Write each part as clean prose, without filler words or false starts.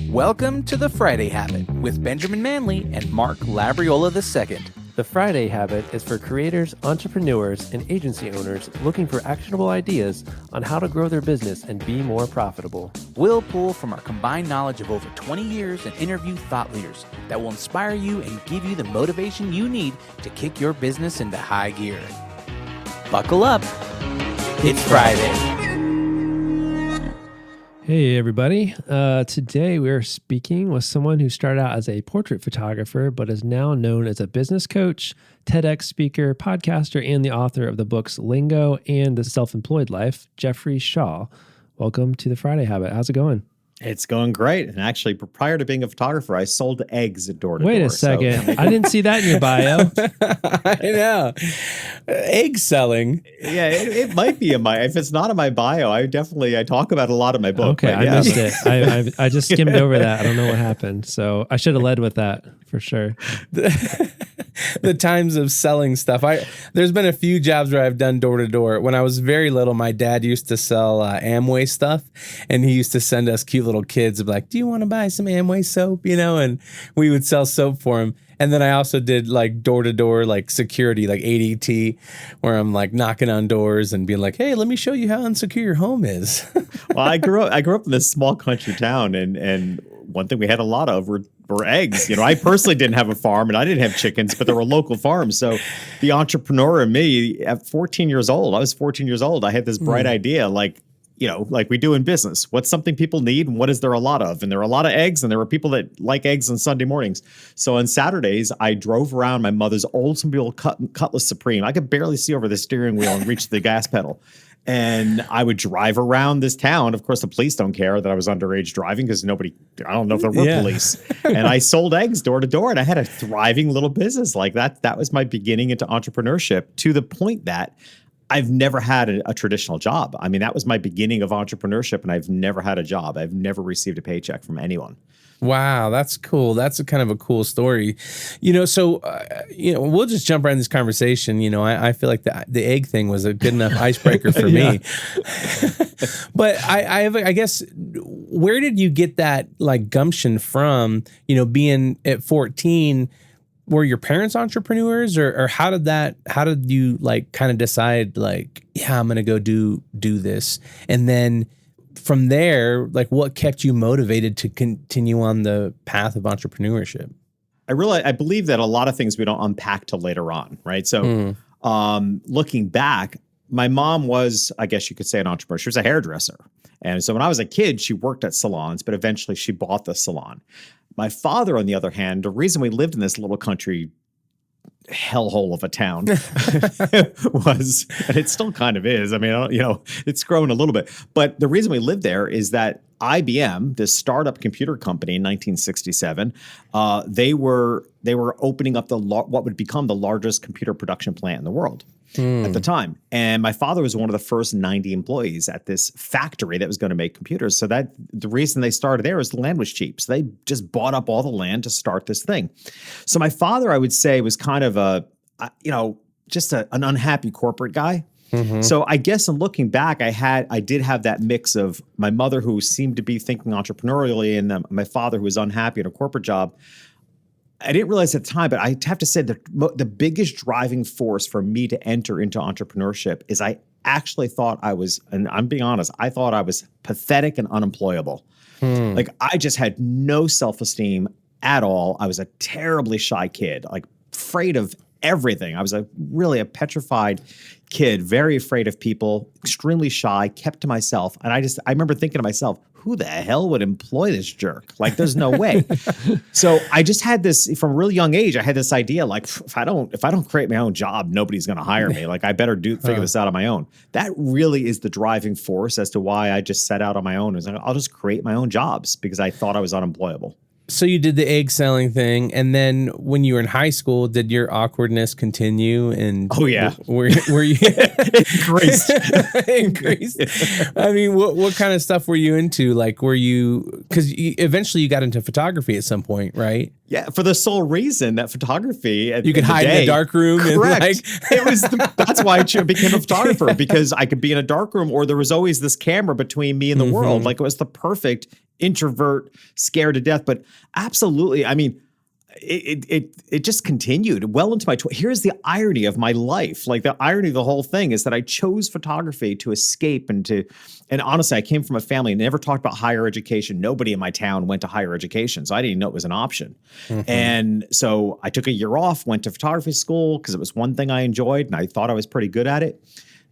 Welcome to The Friday Habit with Benjamin Manley and Mark Labriola II. The Friday Habit is for creators, entrepreneurs, and agency owners looking for actionable ideas on how to grow their business and be more profitable. We'll pull from our combined knowledge of over 20 years and interview thought leaders that will inspire you and give you the motivation you need to kick your business into high gear. Buckle up. It's Friday. Hey, everybody. Today we're speaking with someone who started out as a portrait photographer, but is now known as a business coach, TEDx speaker, podcaster, and the author of the books Lingo and The Self-Employed Life, Jeffrey Shaw. Welcome to The Friday Habit. How's it going? It's going great. And actually, prior to being a photographer, I sold eggs at door to door. Wait a second. So, I didn't see that in your bio. I know. Egg selling. Yeah, it might be in my, if it's not in my bio, I talk about a lot of my book. Okay, I missed it. I just skimmed over that. I don't know what happened. So I should have led with that for sure. The times of selling stuff. There's been a few jobs where I've done door to door. When I was very little, my dad used to sell Amway stuff, and he used to send us cute little kids like, do you want to buy some Amway soap? You know, and we would sell soap for him. And then I also did like door to door, like security, like ADT, where I'm like knocking on doors and being like, hey, let me show you how unsecure your home is. Well, I grew up in this small country town, and one thing we had a lot of were eggs. You know, I personally didn't have a farm and I didn't have chickens, but there were local farms. So the entrepreneur in me at 14 years old, I was 14 years old. I had this bright idea, like we do in business. What's something people need and what is there a lot of? And there are a lot of eggs, and there were people that like eggs on Sunday mornings. So on Saturdays, I drove around my mother's Oldsmobile Cutlass Supreme. I could barely see over the steering wheel and reach the gas pedal. And I would drive around this town. Of course, the police don't care that I was underage driving because I don't know if there were police. And I sold eggs door to door, and I had a thriving little business like that. That was my beginning into entrepreneurship, to the point that I've never had a traditional job. I mean, that was my beginning of entrepreneurship, and I've never had a job. I've never received a paycheck from anyone. Wow, that's cool. That's kind of a cool story. So we'll just jump right in this conversation. You know, I feel like the egg thing was a good enough icebreaker for me. But I guess, where did you get that like gumption from? You know, being at 14, were your parents entrepreneurs, or how did you like kind of decide like, yeah, I'm going to go do this? And then from there, like, what kept you motivated to continue on the path of entrepreneurship? I believe that a lot of things we don't unpack till later on, right? So looking back, my mom was, I guess you could say, an entrepreneur. She was a hairdresser. And so when I was a kid, she worked at salons, but eventually she bought the salon. My father, on the other hand, the reason we lived in this little country hellhole of a town was, and it still kind of is. I mean, it's grown a little bit, but the reason we lived there is that IBM, this startup computer company in 1967, they were opening up what would become the largest computer production plant in the world at the time. And my father was one of the first 90 employees at this factory that was going to make computers. So that the reason they started there is the land was cheap. So they just bought up all the land to start this thing. So my father, I would say, was kind of just an unhappy corporate guy. Mm-hmm. So I guess in looking back, I did have that mix of my mother, who seemed to be thinking entrepreneurially, and my father, who was unhappy in a corporate job. I didn't realize at the time, but I have to say that the biggest driving force for me to enter into entrepreneurship is I actually thought I was, and I'm being honest, I thought I was pathetic and unemployable. Like, I just had no self-esteem at all. I was a terribly shy kid, like afraid of everything. I was really a petrified kid, very afraid of people, extremely shy, kept to myself. And I remember thinking to myself, who the hell would employ this jerk? Like, there's no way. So I just had this, from a really young age, I had this idea, like, if I don't create my own job, nobody's going to hire me. Like, I better figure this out on my own. That really is the driving force as to why I just set out on my own. Is like, I'll just create my own jobs, because I thought I was unemployable. So you did the egg selling thing, and then when you were in high school, did your awkwardness continue? And oh yeah, were you increased? Increased. I mean, what kind of stuff were you into? Like, were you, because eventually you got into photography at some point, right? Yeah, for the sole reason that photography, you could hide in a dark room. Correct. And it was. That's why I became a photographer, because I could be in a dark room, or there was always this camera between me and the world. Like, it was the perfect introvert, scared to death. But absolutely, I mean, it just continued well into my 20s. Here's the irony of my life. Like the irony of the whole thing is that I chose photography to escape and honestly, I came from a family and never talked about higher education. Nobody in my town went to higher education. So I didn't even know it was an option. Mm-hmm. And so I took a year off, went to photography school because it was one thing I enjoyed and I thought I was pretty good at it.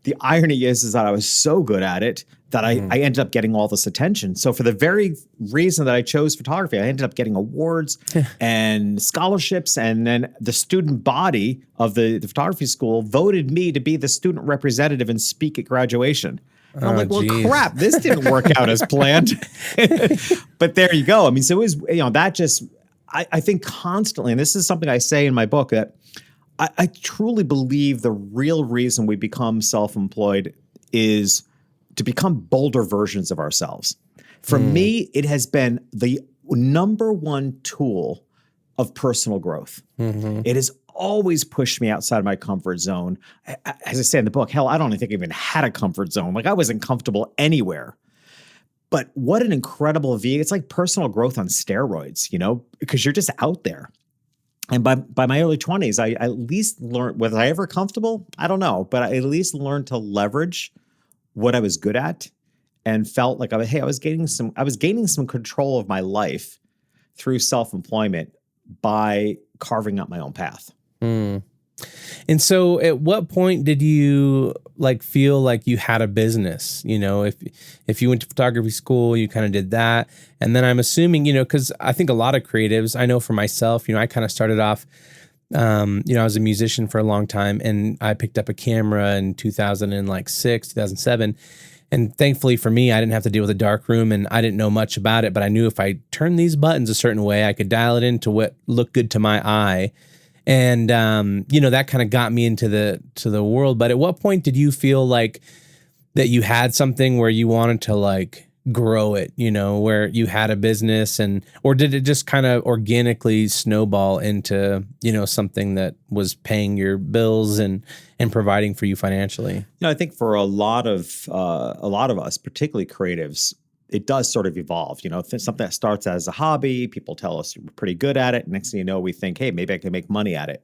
The irony is that I was so good at it that I ended up getting all this attention. So for the very reason that I chose photography, I ended up getting awards and scholarships. And then the student body of the photography school voted me to be the student representative and speak at graduation. And I'm like, well, crap, this didn't work out as planned. But there you go. I mean, so it was, that just, I think constantly, and this is something I say in my book, that I truly believe the real reason we become self-employed is to become bolder versions of ourselves. For me, it has been the number one tool of personal growth. Mm-hmm. It has always pushed me outside of my comfort zone. As I say in the book, hell, I don't think I even had a comfort zone. Like I wasn't comfortable anywhere. But what an incredible vehicle. It's like personal growth on steroids, because you're just out there. And by my early 20s, I at least learned, was I ever comfortable? I don't know, but I at least learned to leverage what I was good at and felt like I was gaining some control of my life through self-employment by carving out my own path. Mm. And so at what point did you feel like you had a business? If you went to photography school, you kind of did that. And then I'm assuming, because I think a lot of creatives, I know for myself, I kind of started off, I was a musician for a long time and I picked up a camera in 2006, 2007. And thankfully for me, I didn't have to deal with a dark room and I didn't know much about it, but I knew if I turned these buttons a certain way, I could dial it into what looked good to my eye. And, that kind of got me into the world. But at what point did you feel like that you had something where you wanted to grow it, where you had a business or did it just kind of organically snowball into, something that was paying your bills and providing for you financially? I think for a lot of us, particularly creatives, it does sort of evolve, something that starts as a hobby. People tell us we're pretty good at it. Next thing you know, we think, hey, maybe I can make money at it.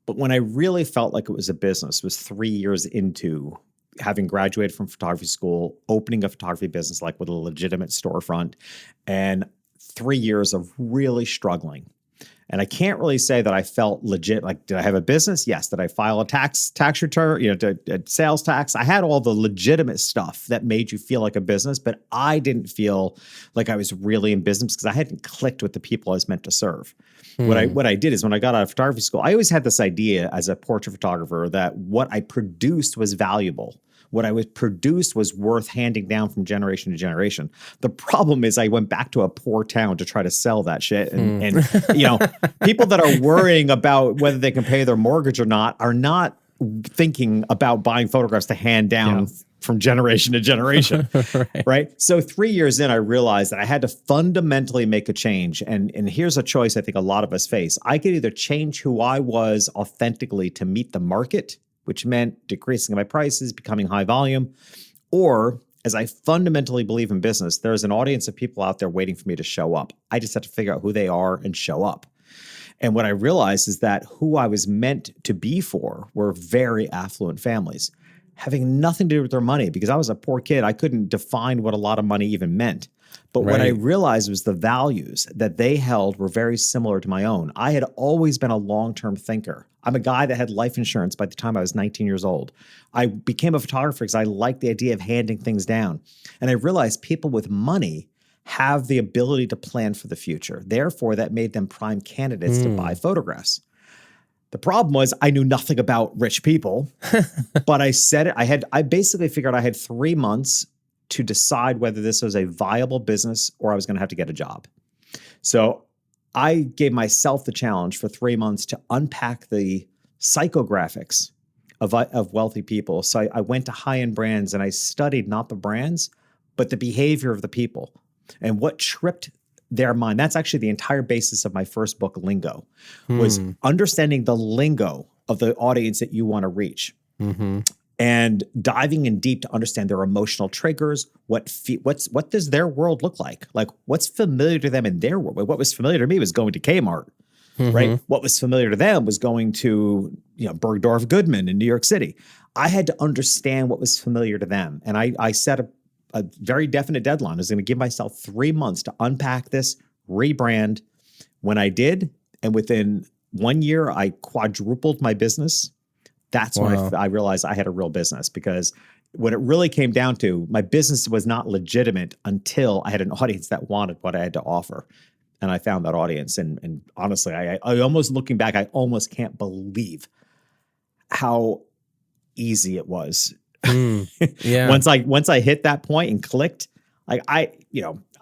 But when I really felt like it was a business was 3 years into having graduated from photography school, opening a photography business with a legitimate storefront, and 3 years of really struggling. And I can't really say that I felt legit. Did I have a business? Yes. Did I file a tax return, sales tax? I had all the legitimate stuff that made you feel like a business, but I didn't feel like I was really in business because I hadn't clicked with the people I was meant to serve. What I did is when I got out of photography school, I always had this idea as a portrait photographer that what I produced was valuable. What I was produced was worth handing down from generation to generation. The problem is I went back to a poor town to try to sell that shit. And people that are worrying about whether they can pay their mortgage or not are not thinking about buying photographs to hand down from generation to generation. Right. So 3 years in, I realized that I had to fundamentally make a change. And here's a choice I think a lot of us face. I could either change who I was authentically to meet the market, which meant decreasing my prices, becoming high volume, or as I fundamentally believe in business, there's an audience of people out there waiting for me to show up. I just have to figure out who they are and show up. And what I realized is that who I was meant to be for were very affluent families, having nothing to do with their money because I was a poor kid. I couldn't define what a lot of money even meant. But what I realized was the values that they held were very similar to my own. I had always been a long-term thinker. I'm a guy that had life insurance by the time I was 19 years old. I became a photographer because I liked the idea of handing things down. And I realized people with money have the ability to plan for the future. Therefore, that made them prime candidates to buy photographs. The problem was I knew nothing about rich people, but I said it. I basically figured I had 3 months to decide whether this was a viable business or I was going to have to get a job. So I gave myself the challenge for 3 months to unpack the psychographics of wealthy people. So I went to high-end brands and I studied not the brands, but the behavior of the people and what tripped their mind. That's actually the entire basis of my first book, Lingo, was understanding the lingo of the audience that you want to reach. Mm-hmm. and diving in deep to understand their emotional triggers. What does their world look like? Like, what's familiar to them in their world? What was familiar to me was going to Kmart, right? What was familiar to them was going to, Bergdorf Goodman in New York City. I had to understand what was familiar to them. And I set a very definite deadline. I was going to give myself 3 months to unpack this, rebrand. When I did, and within 1 year, I quadrupled my business. That's when I realized I had a real business, because when it really came down to, my business was not legitimate until I had an audience that wanted what I had to offer. And I found that audience. And honestly, I almost, looking back, I almost can't believe how easy it was. Yeah. Once I hit that point and clicked, like I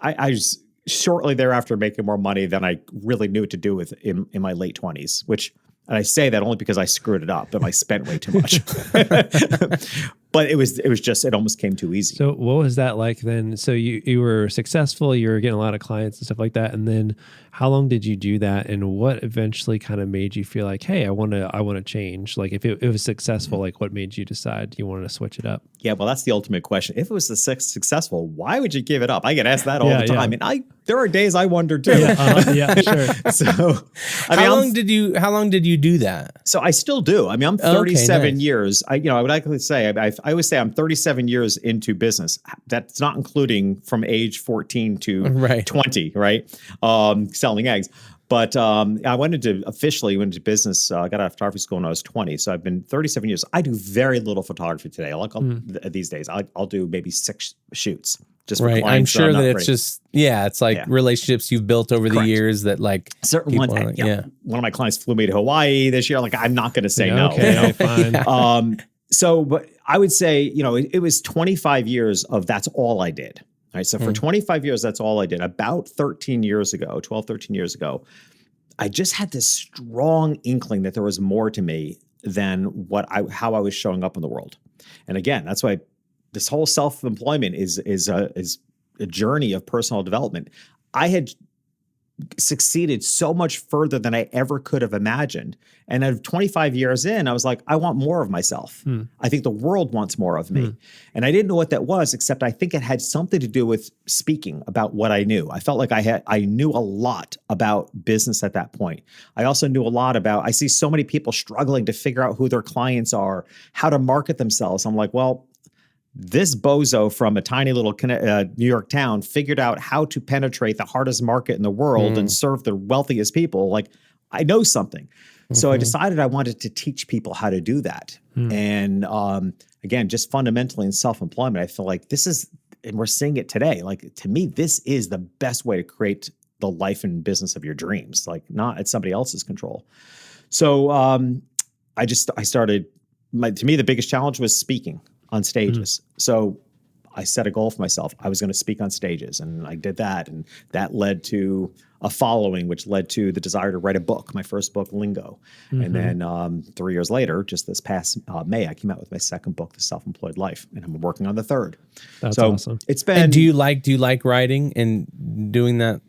was shortly thereafter making more money than I really knew what to do with in my late 20s, and I say that only because I screwed it up and I spent way too much. But it almost came too easy. So what was that like then? So you were successful, you were getting a lot of clients and stuff like that. And then how long did you do that? And what eventually kind of made you feel like, hey, I want to change? Like, if it was successful, like, what made you decide you wanted to switch it up? Yeah, well, that's the ultimate question. If it was successful, why would you give it up? I get asked that all the time. Yeah. And there are days I wonder too. Yeah, sure. So how long did you do that? So I still do. I mean, I'm 37 nice. years. I would actually say, I always say I'm 37 years into business. That's not including from age 14 to 20, right? Selling eggs. But I went into business. I got out of photography school when I was 20. So I've been 37 years. I do very little photography today. These days, I'll do maybe 6 shoots. Just for clients. I'm sure that it's just, it's like relationships you've built over the years that, like, certain ones. One of my clients flew me to Hawaii this year. Like, I'm not going to say no. Okay, fine. But I would say, it was 25 years of that's all I did. All right. So for 25 years, that's all I did. About 12, 13 years ago, I just had this strong inkling that there was more to me than how I was showing up in the world. And again, that's why this whole self-employment is a journey of personal development. I had succeeded so much further than I ever could have imagined. And at 25 years in, I was like, I want more of myself. I think the world wants more of me. And I didn't know what that was, except I think it had something to do with speaking about what I knew. I felt like I knew a lot about business at that point. I also knew a lot I see so many people struggling to figure out who their clients are, how to market themselves. I'm like, well, this bozo from a tiny little New York town figured out how to penetrate the hardest market in the world and serve the wealthiest people. Like, I know something. So I decided I wanted to teach people how to do that. And again, just fundamentally in self-employment, I feel like and we're seeing it today. Like, to me, this is the best way to create the life and business of your dreams, like not at somebody else's control. So I started, to me, the biggest challenge was speaking on stages. So I set a goal for myself. I was going to speak on stages, and I did that. And that led to a following, which led to the desire to write a book, my first book, Lingo. And then 3 years later, just this past May, I came out with my second book, The Self-Employed Life, and I'm working on the third. That's awesome. It's been. And do you like writing and doing that?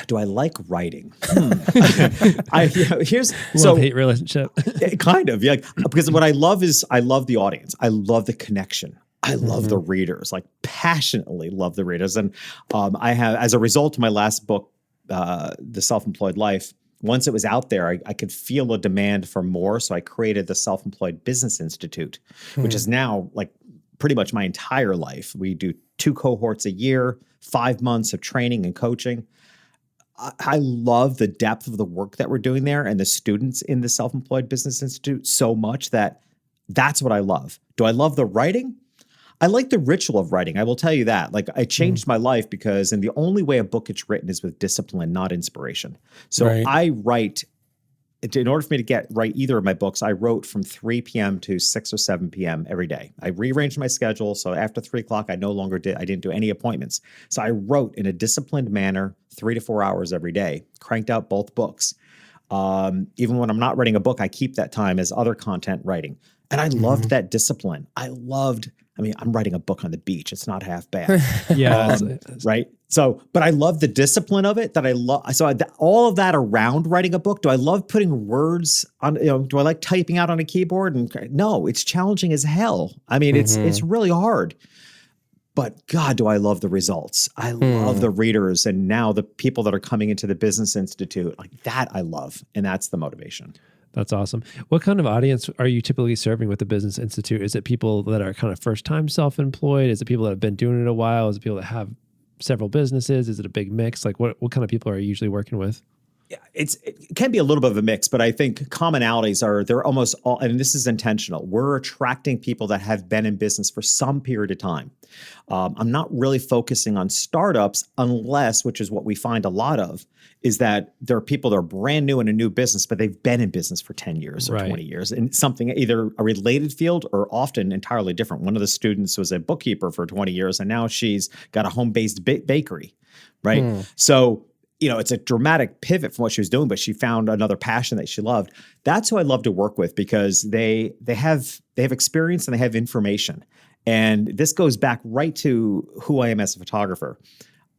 Do I like writing? Love-hate relationship. Kind of, yeah. Because what I love is I love the audience. I love the connection. I love the readers, like passionately love the readers. And I have, as a result of my last book, The Self-Employed Life, once it was out there, I could feel a demand for more. So I created the Self-Employed Business Institute, which is now like pretty much my entire life. We do 2 cohorts a year, 5 months of training and coaching. I love the depth of the work that we're doing there and the students in the Self-Employed Business Institute so much that's what I love. Do I love the writing? I like the ritual of writing. I will tell you that. Like, I changed my life because, and the only way a book gets written is with discipline, not inspiration. So I write, in order for me to write either of my books, I wrote from 3 p.m. to 6 or 7 p.m. every day. I rearranged my schedule. So after 3 o'clock, I didn't do any appointments. So I wrote in a disciplined manner, 3 to 4 hours every day, cranked out both books. Even when I'm not writing a book, I keep that time as other content writing. And I loved that discipline. I mean, I'm writing a book on the beach. It's not half bad. Yeah. Right. So, but I love the discipline of it that I love. So all of that around writing a book, do I love putting words on, do I like typing out on a keyboard? And no, it's challenging as hell. I mean, it's really hard, but God, do I love the results. I love the readers. And now the people that are coming into the Business Institute, like that I love. And that's the motivation. That's awesome. What kind of audience are you typically serving with the Business Institute? Is it people that are kind of first-time self-employed? Is it people that have been doing it a while? Is it people that have several businesses? Is it a big mix? Like what kind of people are you usually working with? Yeah, it can be a little bit of a mix, but I think commonalities they're almost all, and this is intentional. We're attracting people that have been in business for some period of time. I'm not really focusing on startups unless, which is what we find a lot of, is that there are people that are brand new in a new business, but they've been in business for 10 years or 20 years in something, either a related field or often entirely different. One of the students was a bookkeeper for 20 years, and now she's got a home-based bakery, right? So, it's a dramatic pivot from what she was doing, but she found another passion that she loved. That's who I love to work with because they have experience and they have information. And this goes back right to who I am as a photographer.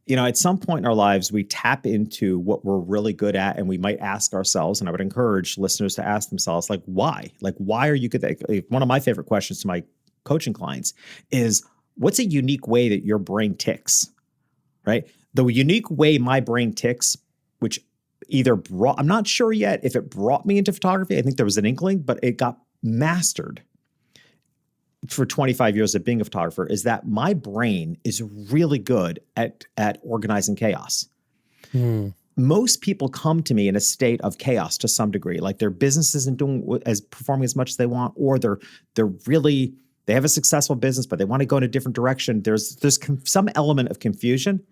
At some point in our lives, we tap into what we're really good at, and we might ask ourselves, and I would encourage listeners to ask themselves, like, why? Like, why are you good at, like, one of my favorite questions to my coaching clients is, what's a unique way that your brain ticks, right? The unique way my brain ticks, which either I'm not sure yet if it brought me into photography. I think there was an inkling, but it got mastered for 25 years of being a photographer, is that my brain is really good at organizing chaos. Most people come to me in a state of chaos to some degree, like their business isn't performing as much as they want, or they have a successful business, but they want to go in a different direction. There's some element of confusion.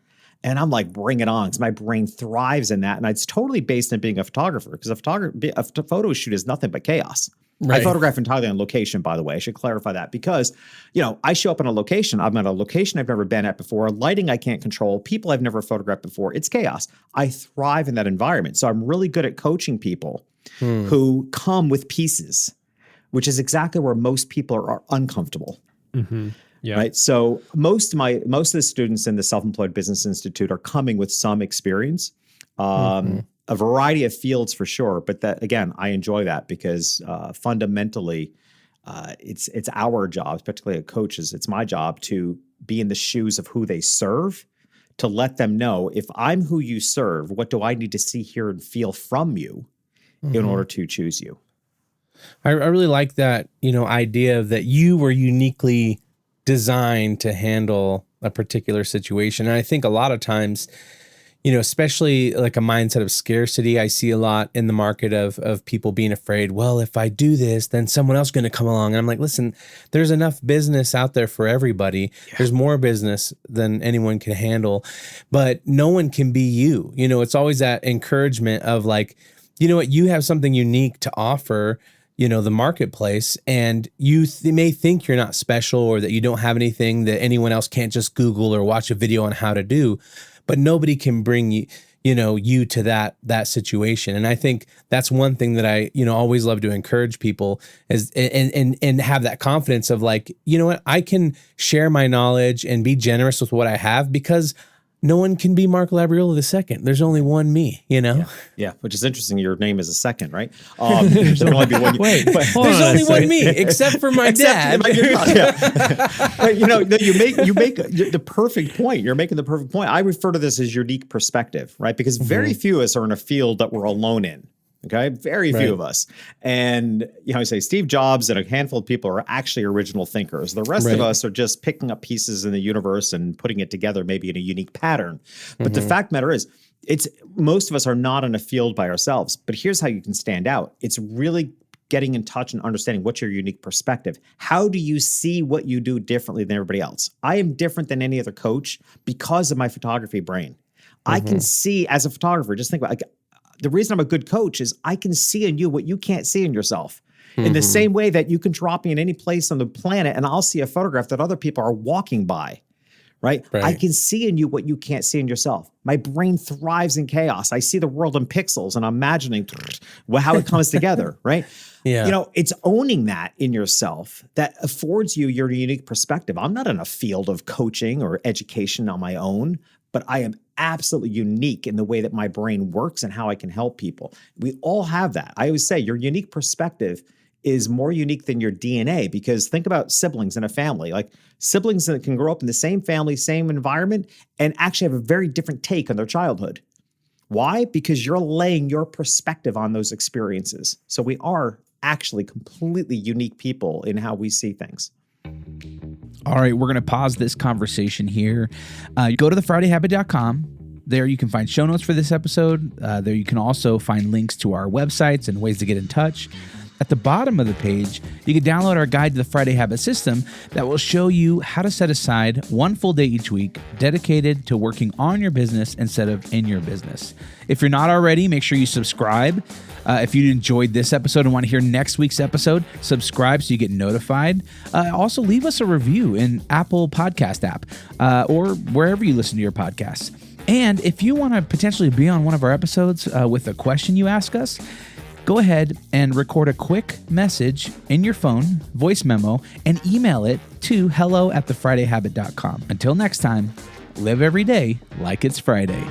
And I'm like, bring it on, because my brain thrives in that. And it's totally based on being a photographer, because a photo shoot is nothing but chaos. Right. I photograph entirely on location, by the way. I should clarify that because, I show up on a location. I'm at a location I've never been at before, lighting I can't control, people I've never photographed before. It's chaos. I thrive in that environment. So I'm really good at coaching people who come with pieces, which is exactly where most people are uncomfortable. Yeah. Right. So most of the students in the Self-Employed Business Institute are coming with some experience, a variety of fields for sure. But that, again, I enjoy that because fundamentally, it's our jobs, particularly as coaches. It's my job to be in the shoes of who they serve, to let them know, if I'm who you serve, what do I need to see, hear, and feel from you in order to choose you? I really like that, idea that you were uniquely designed to handle a particular situation. And I think a lot of times, especially like a mindset of scarcity, I see a lot in the market of people being afraid, well, if I do this, then someone else is going to come along. And I'm like, listen, there's enough business out there for everybody. Yeah. There's more business than anyone can handle, but no one can be you. It's always that encouragement of like, you know what, you have something unique to offer, the marketplace, and you may think you're not special or that you don't have anything that anyone else can't just Google or watch a video on how to do, but nobody can bring you, you to that situation. And I think that's one thing that I, always love to encourage people is, and have that confidence of like, you know what, I can share my knowledge and be generous with what I have because no one can be Mark Labriola II. There's only one me, Yeah, which is interesting. Your name is a second, right? There's only be one. Wait, there's only one me, except for my dad. But you make the perfect point. You're making the perfect point. I refer to this as unique perspective, right? Because very few of us are in a field that we're alone in. Okay, very few of us. And, I say Steve Jobs and a handful of people are actually original thinkers. The rest of us are just picking up pieces in the universe and putting it together maybe in a unique pattern. But the fact of the matter is, most of us are not in a field by ourselves. But here's how you can stand out. It's really getting in touch and understanding what's your unique perspective. How do you see what you do differently than everybody else? I am different than any other coach because of my photography brain. I can see, as a photographer, just think about the reason I'm a good coach is I can see in you what you can't see in yourself. In the same way that you can drop me in any place on the planet and I'll see a photograph that other people are walking by, right? Right. I can see in you what you can't see in yourself. My brain thrives in chaos. I see the world in pixels and I'm imagining how it comes together, right? Yeah. You know, it's owning that in yourself that affords you your unique perspective. I'm not in a field of coaching or education on my own, but I am absolutely unique in the way that my brain works and how I can help people. We all have that. I always say your unique perspective is more unique than your DNA, because think about siblings in a family. Like siblings that can grow up in the same family, same environment, and actually have a very different take on their childhood. Why? Because you're laying your perspective on those experiences. So we are actually completely unique people in how we see things. All right, we're going to pause this conversation here. Go to thefridayhabit.com. There you can find show notes for this episode. There you can also find links to our websites and ways to get in touch. At the bottom of the page, you can download our guide to the Friday Habit System that will show you how to set aside one full day each week dedicated to working on your business instead of in your business. If you're not already, make sure you subscribe. If you enjoyed this episode and want to hear next week's episode, subscribe so you get notified. Also, leave us a review in Apple Podcast app or wherever you listen to your podcasts. And if you want to potentially be on one of our episodes with a question you ask us, go ahead and record a quick message in your phone, voice memo, and email it to hello@thefridayhabit.com. Until next time, live every day like it's Friday.